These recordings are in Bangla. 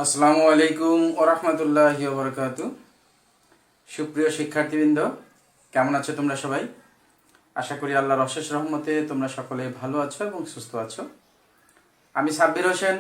আসসালামু আলাইকুম ওয়া রাহমাতুল্লাহি ওয়া বারাকাতুহু। সুপ্রিয় শিক্ষার্থীবৃন্দ, কেমন আছো তোমরা সবাই? আশা করি আল্লাহর অশেষ রহমতে তোমরা সকলে ভালো আছো এবং সুস্থ আছো। আমি সাব্বির হোসেন,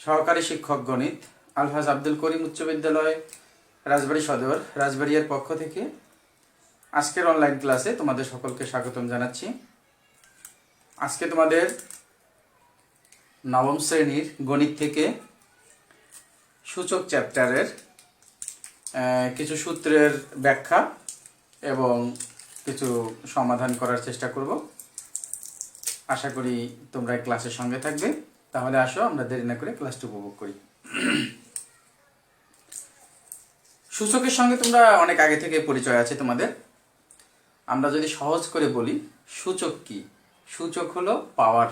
সহকারী শিক্ষক গণিত, আলহাজ আব্দুল করিম উচ্চ বিদ্যালয়, রাজবাড়ী সদর, রাজবাড়িয়ার পক্ষ থেকে আজকের অনলাইন ক্লাসে তোমাদের সকলকে স্বাগতম জানাচ্ছি। আজকে তোমাদের নবম শ্রেণীর গণিত থেকে সূচক চ্যাপ্টারের কিছু সূত্রের ব্যাখ্যা এবং কিছু সমাধান করার চেষ্টা করব। আশা করি তোমরা এই ক্লাসের সঙ্গে থাকবে। তাহলে আসো আমরা দেরি না করে ক্লাসটি উপভোগ করি। সূচকের সঙ্গে তোমরা অনেক আগে থেকে পরিচয় আছে তোমাদের। আমরা যদি সহজ করে বলি সূচক কি, সূচক হলো পাওয়ার।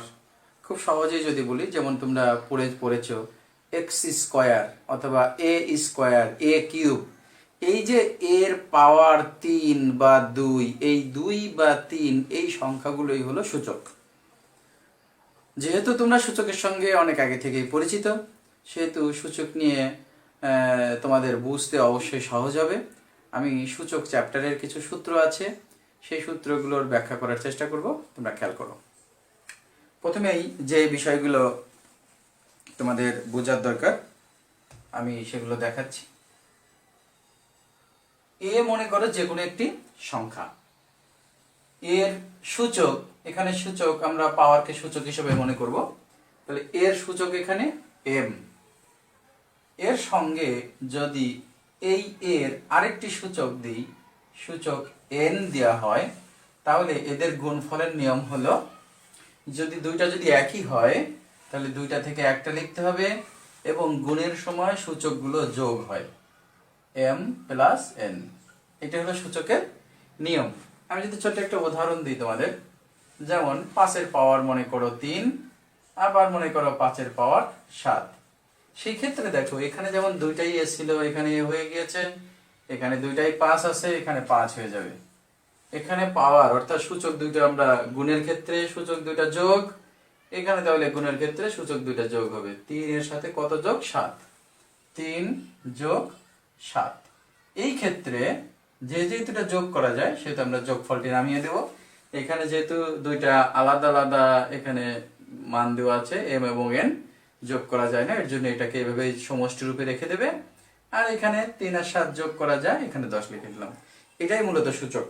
খুব সহজেই যদি বলি, যেমন তোমরা পড়েছো এক্স স্কোয়ার অথবা এ স্কোয়ার, এ কিউব, এই যে এর পাওয়ার 3 বা 2, এই 2 বা 3 এই সংখ্যাগুলোই হলো সূচক। যেহেতু তোমরা সূচকের সঙ্গে অনেক আগে থেকেই পরিচিত, সেহেতু সূচক নিয়ে তোমাদের বুঝতে অবশ্যই সহজ হবে। আমি সূচক চ্যাপ্টারের কিছু সূত্র আছে, সেই সূত্রগুলোর ব্যাখ্যা করার চেষ্টা করব, তোমরা খেয়াল করো। প্রথমেই যে বিষয়গুলো তোমাদের বোঝার দরকার আমি সেগুলো দেখাচ্ছি। এ মনে করো যে কোনো একটি সংখ্যা, এর সূচক, এখানে সূচক আমরা পাওয়ারকে সূচক হিসেবে মনে করব। তাহলে এর সূচক এখানে এম, এর সঙ্গে যদি এই এর আরেকটি সূচক দিই, সূচক এন দেওয়া হয়, তাহলে এদের গুণফলের নিয়ম হলো যদি দুইটা যদি একই হয় তাহলে দুইটা থেকে একটা লিখতে হবে এবং গুণের সময় সূচকগুলো যোগ হয়, এম প্লাস এন। এটা হলো সূচকের নিয়ম। আমি যদি ছোট্ট একটা উদাহরণ দিই তোমাদের, যেমন 5 এর পাওয়ার মনে করো 3, আবার মনে করো 5 এর পাওয়ার 7। সেই ক্ষেত্রে দেখো এখানে যেমন দুইটাই এ ছিল, এখানে এ হয়ে গিয়েছে, এখানে দুইটাই 5 আছে, এখানে 5 হয়ে যাবে। এখানে পাওয়ার অর্থাৎ সূচক দুইটা আমরা গুণের ক্ষেত্রে সূচক দুইটা যোগ, এখানে তাহলে গুণের ক্ষেত্রে সূচক দুইটা যোগ হবে। 3 এর সাথে কত যোগ? 7। 3 যোগ 7। এই ক্ষেত্রে যেহেতু এটা যোগ করা যায় সেহেতু আমরা যোগফলটি নামিয়ে দেব। এখানে যেহেতু দুইটা আলাদা আলাদা এখানে মান দেওয়া আছে, এম এবং এন, যোগ করা যায় না, এর জন্য এটাকে এভাবে সমষ্টি রূপে রেখে দেবে। আর এখানে 3 আর 7 যোগ করা যায়, এখানে 10 লিখে দিলাম। এটাই মূলত সূচক।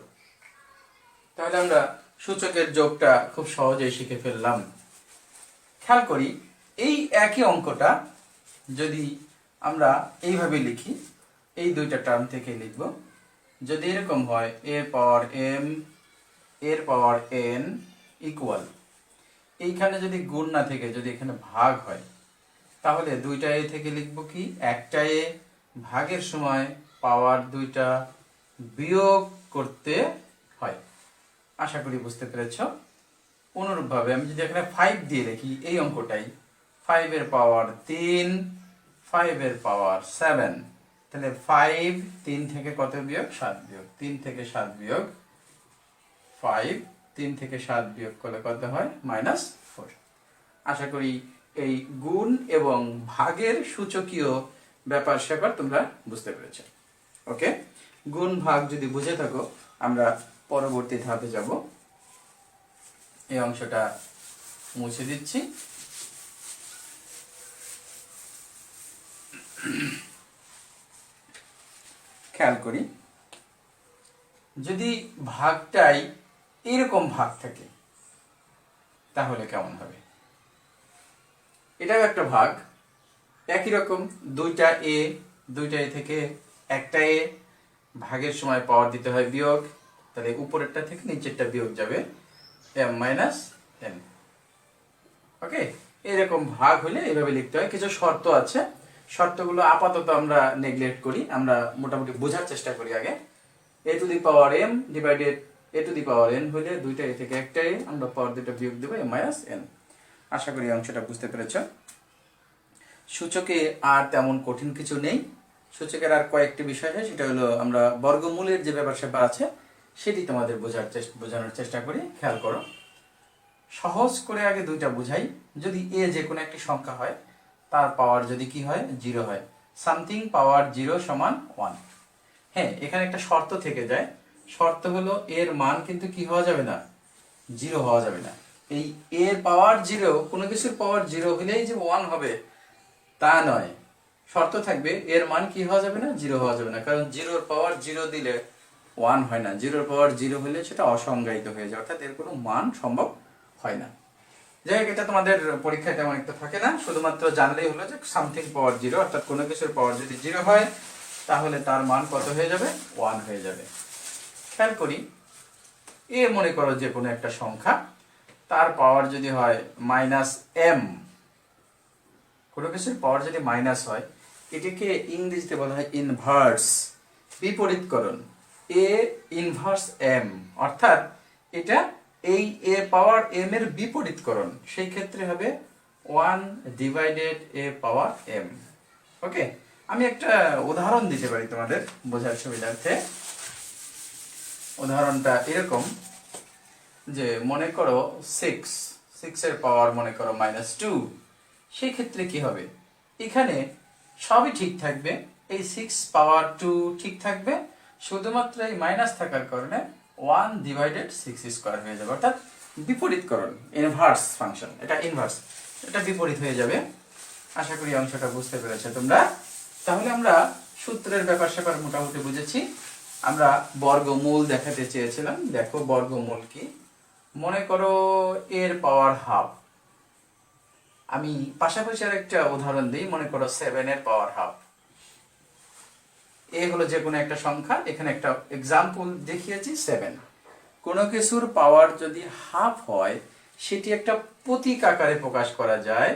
তাহলে আমরা সূচকের যোগটা খুব সহজেই শিখে ফেললাম। খেয়াল করি এই একই অঙ্কটা যদি আমরা এইভাবে লিখি, এই দুইটা টার্ম থেকে লিখব। যদি এরকম হয় এ পাওয়ার এম, এর পাওয়ার এন ইকুয়াল, এইখানে যদি গুণ না থেকে যদি এখানে ভাগ হয়, তাহলে দুইটা এ থেকে লিখব কি একটা এ, ভাগের সময় পাওয়ার দুইটা বিয়োগ করতে হয়। আশা করি বুঝতে পেরেছ। অনুরূপভাবে আমি যদি এখানে 5 দিয়ে লিখি এই অঙ্কটাই, 5 এর পাওয়ার 3, 5 এর পাওয়ার 7, তাহলে 5 3 থেকে কত বিয়োগ? 7 বিয়োগ। 3 থেকে 7 বিয়োগ 5, 3 থেকে 7 বিয়োগ করলে কত হয়? -4। আশা করি এই গুণ এবং ভাগের সূচকীয় ব্যাপার স্যাপার তোমরা বুঝতে পেরেছ। ওকে, গুণ ভাগ যদি বুঝে থাকো আমরা পরবর্তী ধাপে যাব। এই অংশটা মুছে দিচ্ছি। খেয়াল করি যদি ভাগটাই এরকম ভাগ থাকে তাহলে কেমন হবে? এটাও একটা ভাগ, একই রকম দুইটা এ, দুইটা এ থেকে একটা এ, ভাগের সময় পাওয়ার দিতে হয় বিয়োগ, তাহলে উপরেরটা থেকে নিচেরটা বিয়োগ যাবে, m মাইনাস n। ওকে, এরকম ভাগ হলে এইভাবে লিখতে হয়। কিছু শর্ত আছে, শর্তগুলো আপাতত আমরা নেগলেক্ট করি, আমরা মোটামুটি বোঝার চেষ্টা করি আগে। a to the power m divided a to the power n হলে দুইটা এ থেকে একটা এ, আমরা পাওয়ার দুটো বিয়োগ দেব, m মাইনাস n। আশা করি এই অংশটা বুঝতে পেরেছ। সূচকে আর তেমন কঠিন কিছু নেই। সূচকের আর কয়েকটি বিষয় আছে, সেটা হলো আমরা বর্গমূলের যে ব্যাপার স্যাপার আছে সেটি তোমাদের বোঝানোর চেষ্টা করি। খেয়াল করো, সহজ করে আগে দুইটা বুঝাই। যদি এ যে কোনো একটি সংখ্যা হয় তার পাওয়ার যদি কি হয় 0 হয়, সামথিং পাওয়ার 0 সমান 1। হ্যাঁ, এখানে একটা শর্ত থেকে যায়, শর্ত হলো এর মান কিন্তু কি হওয়া যাবে না, 0 হওয়া যাবে না। এই এর পাওয়ার 0, কোনো কিছুর পাওয়ার 0 হলেই যে 1 হবে তা নয়, শর্ত থাকবে এর মান কি হওয়া যাবে না, 0 হওয়া যাবে না। কারণ 0 এর পাওয়ার 0 দিলে 1 হয় না, 0 এর পাওয়ার 0 হলে সেটা অসংজ্ঞায়িত হয়ে যায়, অর্থাৎ এর কোনো মান সম্ভব হয় না। যাই হোক, এটা তোমাদের পরীক্ষায় তেমন একটা থাকে না, শুধুমাত্র জানলেই হলো যে সামথিং পাওয়ার 0, অর্থাৎ কোনো কিছুর পাওয়ার যদি 0 হয় তাহলে তার মান কত হয়ে যাবে, 1 হয়ে যাবে। খেয়াল করি, এ মনে করো যে কোনো একটা সংখ্যা, তার পাওয়ার যদি হয় -m, কোনো কিছুর পাওয়ার যদি মাইনাস হয়, এটাকে ইংরেজিতে বলা হয় ইনভার্স, বিপরীতকরণ, a ইনভার্স m, অর্থাৎ এটা এই a পাওয়ার m এর বিপরীতকরণ, সেই ক্ষেত্রে হবে 1 ডিভাইডেড a পাওয়ার m। ওকে, আমি একটা উদাহরণ দিতে পারি তোমাদের বোঝার সুবিধার্থে। উদাহরণটা এরকম যে মনে করো 6 এর পাওয়ার মনে করো -2, সেই ক্ষেত্রে কি হবে, এখানে সবই ঠিক থাকবে, এই 6 পাওয়ার 2 ঠিক থাকবে, শুধুমাত্র এই মাইনাস থাকার কারণে 1 ডিভাইডেড 6 স্কয়ার হয়ে যাবে, অর্থাৎ বিপরীতকরণ, ইনভার্স ফাংশন, এটা ইনভার্স, এটা বিপরীত হয়ে যাবে। আশা করি অংশটা বুঝতে পেরেছো তোমরা। তাহলে আমরা সূত্রের ব্যাপার স্যাপার মোটামুটি বুঝেছি। আমরা বর্গমূল দেখাতে চেয়েছিলাম, দেখো বর্গমূল কি, মনে করো এর পাওয়ার হাফ। আমি পাশাপাশি আর একটা উদাহরণ দিই, মনে করো 7 এর পাওয়ার হাফ। এ হলো যে কোনো একটা সংখ্যা, এখানে একটা এক্সাম্পল দেখিয়েছি 7। কোনো কিছুর পাওয়ার যদি হাফ হয় সেটি একটা প্রতীক আকারে প্রকাশ করা যায়।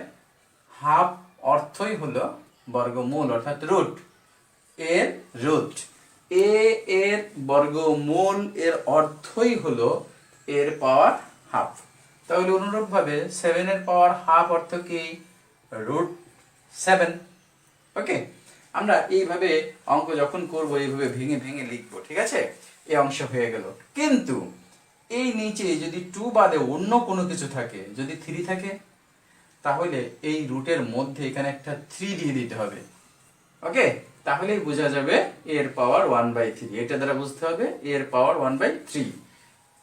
হাফ অর্থই হলো বর্গমূল, অর্থাৎ রুট, এর রুট। এর বর্গমূল এর অর্থই হলো এর পাওয়ার হাফ। তাহলে অনুরূপভাবে 7 এর পাওয়ার হাফ অর্থ কি, √7। ওকে, আমরা এইভাবে অঙ্ক যখন করব এইভাবে ভেঙে ভেঙে লিখবো, ঠিক আছে, এই অংশ হয়ে গেল। কিন্তু এই নিচে যদি 2 বাদে অন্য কোনো কিছু থাকে, যদি 3 থাকে, তাহলে এই রুটের মধ্যে এখানে একটা 3 দিয়ে দিতে হবে। ওকে, তাহলেই বোঝা যাবে এর পাওয়ার 1/3, এটা দ্বারা বুঝতে হবে এর পাওয়ার 1/3।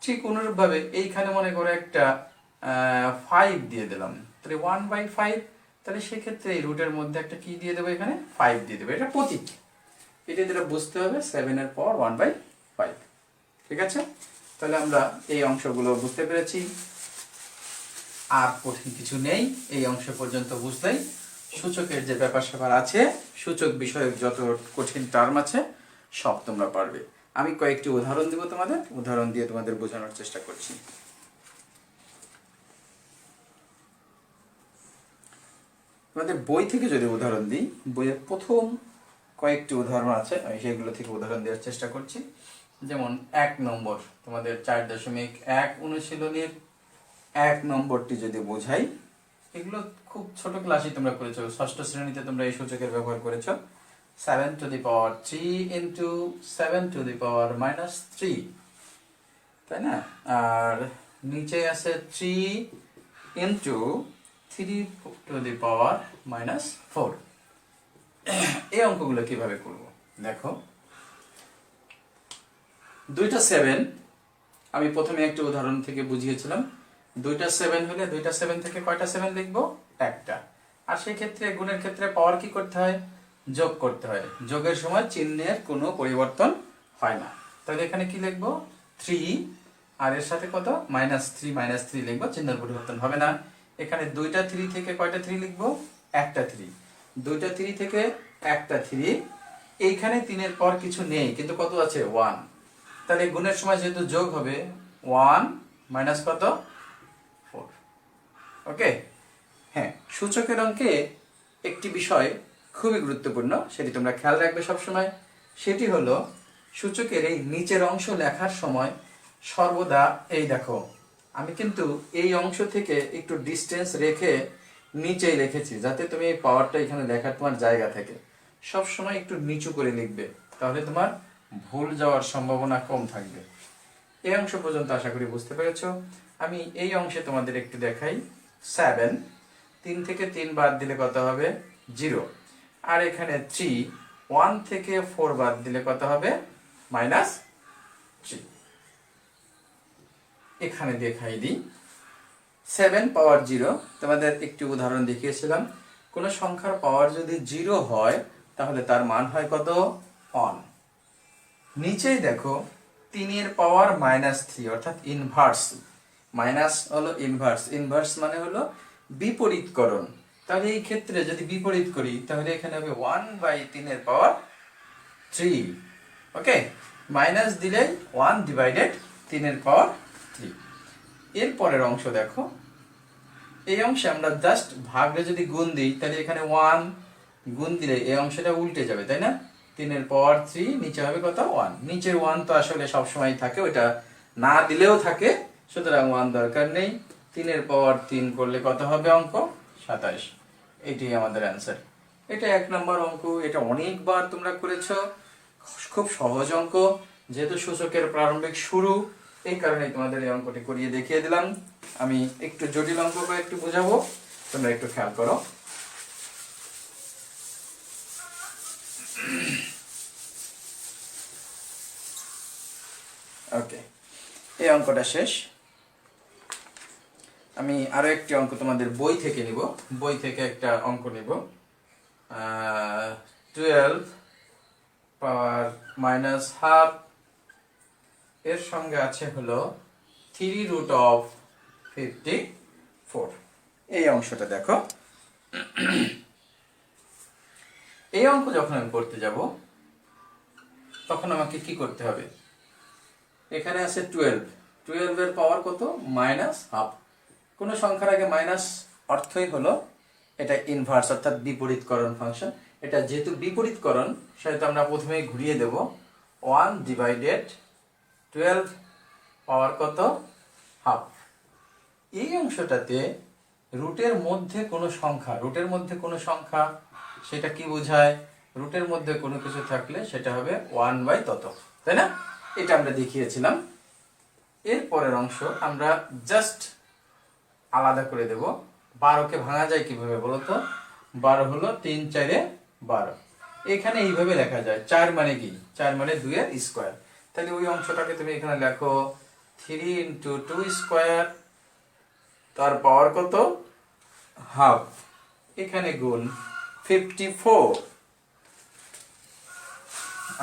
ঠিক অনুরূপভাবে এইখানে মনে করো একটা 5 দিয়ে দিলাম, তাহলে 1/5, তাহলে সেক্ষেত্রে এই রুটের মধ্যে একটা কি দিয়ে দেবো, এখানে 5 দিয়ে দেবো, এটা প্রতীক। এটা দ্বারা বুঝতে হবে 7 এর পাওয়ার 1/5। ঠিক আছে, তাহলে আমরা এই অংশগুলো বুঝতে পেরেছি, আর কঠিন কিছু নেই। এই অংশ পর্যন্ত বুঝলেই সূচকের যে ব্যাপার স্যাপার আছে, সূচক বিষয়ক যত কঠিন টার্ম আছে সব তোমরা পারবে। আমি কয়েকটি উদাহরণ দেব তোমাদের, উদাহরণ দিয়ে তোমাদের বোঝানোর চেষ্টা করছি। তোমাদের বই থেকে যদি উদাহরণ দিই, বইয়ের প্রথম কয়েকটি উদাহরণ আছে, আমি সেগুলো থেকে উদাহরণ দেওয়ার চেষ্টা করছি। যেমন 1 নম্বর, তোমাদের 4.1 অনুশীলনীর 1 নম্বরটি যদি বোঝাই, এগুলো খুব ছোট ক্লাসে তোমরা করেছো, ষষ্ঠ শ্রেণীতে তোমরা এই সূচকের ব্যবহার করেছো। 7 to the power 3 into 7 to the power -3, তাই না? আর নিচে আছে 3 into 3 to the power -4। এই অঙ্কগুলো কিভাবে করব দেখো, দুইটা 7, আমি প্রথমে একটা উদাহরণ থেকে বুঝিয়েছিলাম, দুইটা 7 হলে দুইটা 7 থেকে কয়টা 7 লিখবো, একটা। আর সেই ক্ষেত্রে গুণের ক্ষেত্রে পাওয়ার কি করতে হয়, যোগ করতে হয়। যোগের সময় চিহ্নের কোনো পরিবর্তন হয় না। তাহলে এখানে কি লিখবো, 3, আর এর সাথে কত, -3 লিখবো, চিহ্নের পরিবর্তন হবে না। এখানে দুইটা 3 থেকে কয়টা 3 লিখবো, একটা 3, দুইটা 3 থেকে একটা 3। এইখানে 3 এর পর কিছু নেই, কিন্তু কত আছে, 1। তাহলে গুণের সময় যেহেতু যোগ হবে, 1 মাইনাস কত, 4। ওকে, হ্যাঁ, সূচকের অঙ্কে একটি বিষয় খুবই গুরুত্বপূর্ণ, সেটি তোমরা খেয়াল রাখবে সবসময়। সেটি হলো সূচকের এই নিচের অংশ লেখার সময় সর্বদা, এই দেখো আমি কিন্তু এই অংশ থেকে একটু ডিস্টেন্স রেখে নিচেই লিখেছি, যাতে তুমি এই পাওয়ারটা এখানে লেখার তোমার জায়গা থেকে সব সময় একটু নিচু করে লিখবে, তাহলে তোমার ভুল যাওয়ার সম্ভাবনা কম থাকবে। এই অংশ পর্যন্ত আশা করি বুঝতে পেরেছো। আমি এই অংশে তোমাদের একটু দেখাই, 7, 3 থেকে 3 বাদ দিলে কত হবে 0। আর এখানে 3 1 থেকে 4 বাদ দিলে কত হবে -3। এখানে দেখাই দিই 7 পাওয়ার 0। তোমাদের একটি উদাহরণ দেখিয়েছিলাম, কোন সংখ্যার পাওয়ার যদি 0 হয় তাহলে তার মান হয় কত 1। নিচেই দেখো 3 এর পাওয়ার -3 অর্থাৎ ইনভার্স। মাইনাস হলো ইনভার্স, ইনভার্স মানে হলো বিপরীতকরণ। তাহলে এই ক্ষেত্রে যদি বিপরীত করি তাহলে এখানে হবে 1/3 এর পাওয়ার 3। ওকে, মাইনাস দিলে 1/3 এর পাওয়ার 3। এর পরের অংশ দেখো, এই অংশে আমরা জাস্ট ভাগে যদি গুণ দিই তাহলে এখানে 1 গুণ দিলে এই অংশটা উল্টে যাবে, তাই না? 3 এর পাওয়ার 3, নিচে হবে কত 1। নিচের 1 তো আসলে সব সময় থাকে, ওটা না দিলেও থাকে, সুতরাং 1 দরকার নেই। 3 এর পাওয়ার 3 করলে কত হবে অঙ্ক 27। এটি আমাদের অ্যান্সার। এটা 1 নম্বর অঙ্ক। এটা অনেকবার তোমরা করেছো, খুব সহজ অঙ্ক। যেহেতু সূচকের প্রারম্ভিক শুরু, এই কারণে তোমাদের এই অঙ্কটি করিয়ে দেখিয়ে দিলাম। আমি একটু জটিল অঙ্ক করে একটু বোঝাবো, তোমরা একটু খেয়াল করো। ওকে, এই অঙ্কটা শেষ। আমি আরো একটি অঙ্ক তোমাদের বই থেকে নিব, বই থেকে একটা অঙ্ক নিব। 12 পাওয়ার -12 এর সঙ্গে আছে হলো 3√54। এই অংশটা দেখো। এই অঙ্ক যখন আমি করতে যাব তখন আমাকে কি করতে হবে? এখানে আছে 12 এর পাওয়ার কত -12। কোন সংখ্যার আগে মাইনাস অর্থই হলো এটা ইনভার্স অর্থাৎ বিপরীতকরণ ফাংশন। এটা যেহেতু বিপরীতকরণ সেহেতু আমরা প্রথমেই ঘুরিয়ে দেব। 1/12 পাওয়ার কত হাফ। এই অংশটাতে রুটের মধ্যে কোনো সংখ্যা, রুটের মধ্যে কোনো সংখ্যা সেটা কি বোঝায়? রুটের মধ্যে কোনো কিছু থাকলে সেটা হবে 1/তত, তাই না? এটা আমরা দেখিয়েছিলাম। এর পরের অংশ আমরা জাস্ট আলাদা করে দেব। 12কে ভাঙা যায় কিভাবে বলো তো? 12 হলো 3 4 12। এখানে এইভাবে লেখা যায়, 4 মানে কি? 4 মানে 2 এর স্কয়ার। তাহলে ওই অংশটাকে তুমি এখানে লেখো 3 × 2 স্কয়ার, তার পাওয়ার কত হাফ। এখানে গুণ 54।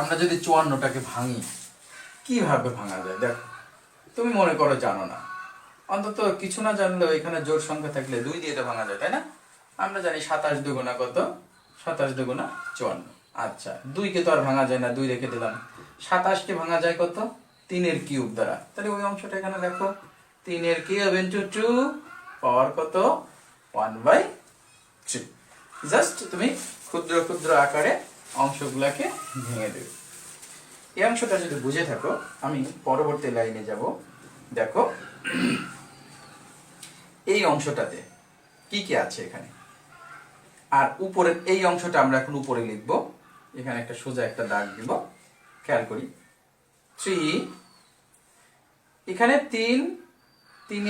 আমরা যদি 54টাকে ভাঙি কিভাবে ভাঙা যায় দেখো। তুমি মনে করো জানো না, অন্তত কিছু না জানলেও এখানে জোড় সংখ্যা থাকলে 2 দিয়ে তো ভাঙা যায়, তাই না? আমরা জানি 27 দুগুণা কত? 27 দুগুণা 54। আচ্ছা, 2 কে তো আর ভাঙা যায় না, 2 রেখে দিলাম। 27 কে ভাঙা যায় কত? 3 এর কিউব দ্বারা। তাহলে ওই অংশটা এখানে লেখো 3 এর কিউব ইনটু 2 পাওয়ার কত 1/3। জাস্ট তুমি ক্ষুদ্র ক্ষুদ্র আকারে অংশগুলোকে ভেঙে দেবে। এই অংশটা যদি বুঝে থাকো, আমি পরবর্তী লাইনে যাব। দেখো এই অংশটাতে কি কি আছে এখানে, আর উপরের এই অংশটা আমরা এখন উপরে লিখব। এখানে একটা সোজা একটা দাগ দিব, খেয়াল করি। 3, এখানে 3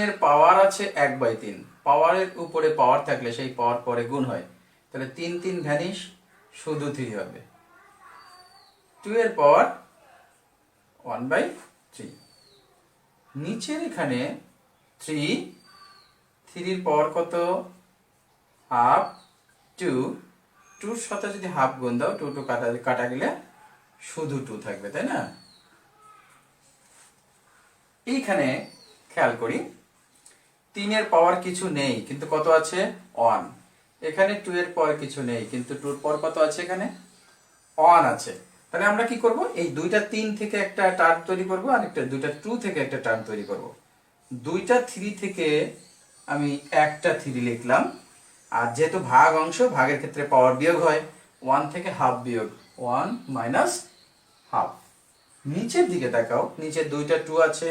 এর পাওয়ার আছে 1/3। পাওয়ারের উপরে পাওয়ার থাকলে সেই পাওয়ার পরে গুণ হয়, তাহলে 3 3 ভ্যানিশ, শুধু 3 হবে। 2 এর পাওয়ার 1/3। নিচের এখানে 3 এর পাওয়ার কত হাফ। 2 এর সাথে যদি হাফ গুণ দাও, 2 কাটা গেলে শুধু 2 থাকবে, তাই না? এইখানে খেয়াল করি 3 এর পাওয়ার কিছু নেই, কিন্তু কত আছে 1। এখানে 2 এর পাওয়ার কিছু নেই, কিন্তু 2 এর পাওয়ার কত আছে? এখানে 1 আছে। তাহলে আমরা কি করব? এই দুইটা 3 থেকে একটা টার্ম তৈরি করব, আর একটা দুইটা 2 থেকে একটা টার্ম তৈরি করব। দুইটা 3 থেকে আমি একটা 3 লিখলাম, আর যেহেতু ভাগ অংশ, ভাগের ক্ষেত্রে পাওয়ার বিয়োগ হয়। 1 থেকে হাফ বিয়োগ 1 - হাফ। নিচের দিকে তাকাও, নিচে দুইটা 2 আছে,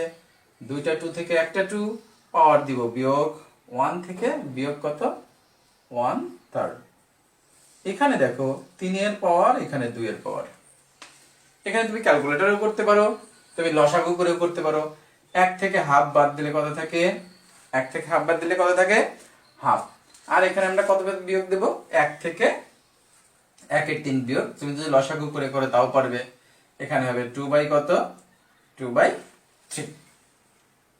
দুইটা 2 থেকে একটা 2 পাওয়ার দিব বিয়োগ 1 থেকে বিয়োগ কত 1/3। এখানে দেখো 3 এর পাওয়ার, এখানে 2 এর পাওয়ার। এখানে তুমি ক্যালকুলেটরও করতে পারো, তুমি লসাগু করেও করতে পারো। 1 থেকে হাফ বাদ দিলে কত থাকে? 1 থেকে হাফ বাদ দিলে কত থাকে? হাফ। আর এখানে আমরা কত বিয়োগ দেব, 1 থেকে 1/3 বিয়োগ। তুমি যদি লসাগু করে করে তাও পারবে। এখানে হবে 2 কত, 2/3।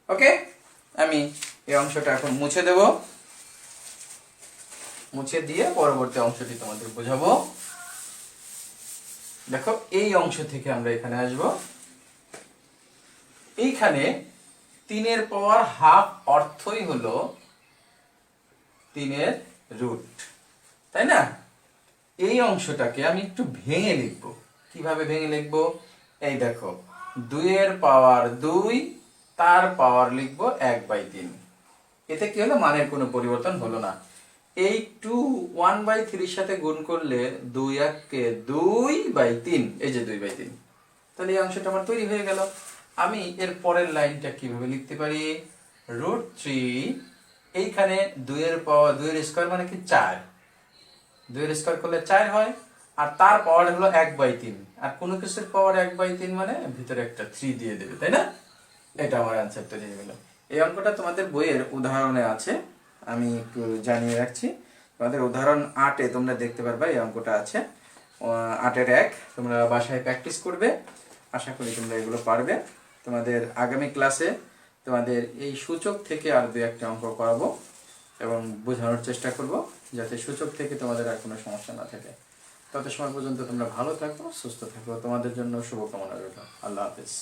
ওকে, আমি এই অংশটা এখন মুছে দেব। মুছে দিয়ে পরবর্তী অংশটি তোমাদের বোঝাবো। দেখো, এই অংশ থেকে আমরা এখানে আসব। এইখানে 3 পাওয়ার হাফ অর্থই হলো 3 রুট, তাই না? এই অংশটাকে আমি একটু ভেঙে লিখব। কিভাবে ভেঙে লিখব? এই দেখো, 2 পাওয়ার 2, তার পাওয়ার লিখবো 1/3। এতে কি হলো, মানের কোনো পরিবর্তন হলো না। এই 1/3 সাথে গুণ করলে 2 1 2/3, এই যে 2/3। তাহলে এই অংশটা আমার তৈরি হয়ে গেল। আমি এর পরের লাইনটা কিভাবে লিখতে পারি, √3, এইখানে 2 পাওয়ার 2 স্কয়ার মানে কি 4, 2 স্কয়ার করলে 4 হয়, আর তার পাওয়ার হলো 1/3, আর কোনো কিছুর পাওয়ার 1/3 মানে ভিতরে একটা 3 দিয়ে দেবে, তাই না? এটা আমার অ্যান্সার তৈরি হয়ে গেল। এই অঙ্কটা তোমাদের বইয়ের উদাহরণে আছে, আমি একটু জানিয়ে রাখছি। তোমাদের উদাহরণ 8-এ তোমরা দেখতে পারবে এই অঙ্কটা আছে। 8-এর 1 তোমরা বাসায় প্র্যাকটিস করবে, আশা করি তোমরা এগুলো পারবে। তোমাদের আগামী ক্লাসে তোমাদের এই সূচক থেকে আর 2-1টা অঙ্ক করাবো এবং বোঝানোর চেষ্টা করব, যাতে সূচক থেকে তোমাদের আর কোনো সমস্যা না থাকে। তত সময় পর্যন্ত তোমরা ভালো থাকো, সুস্থ থাকো। তোমাদের জন্য শুভকামনা রইল। আল্লাহ হাফেজ।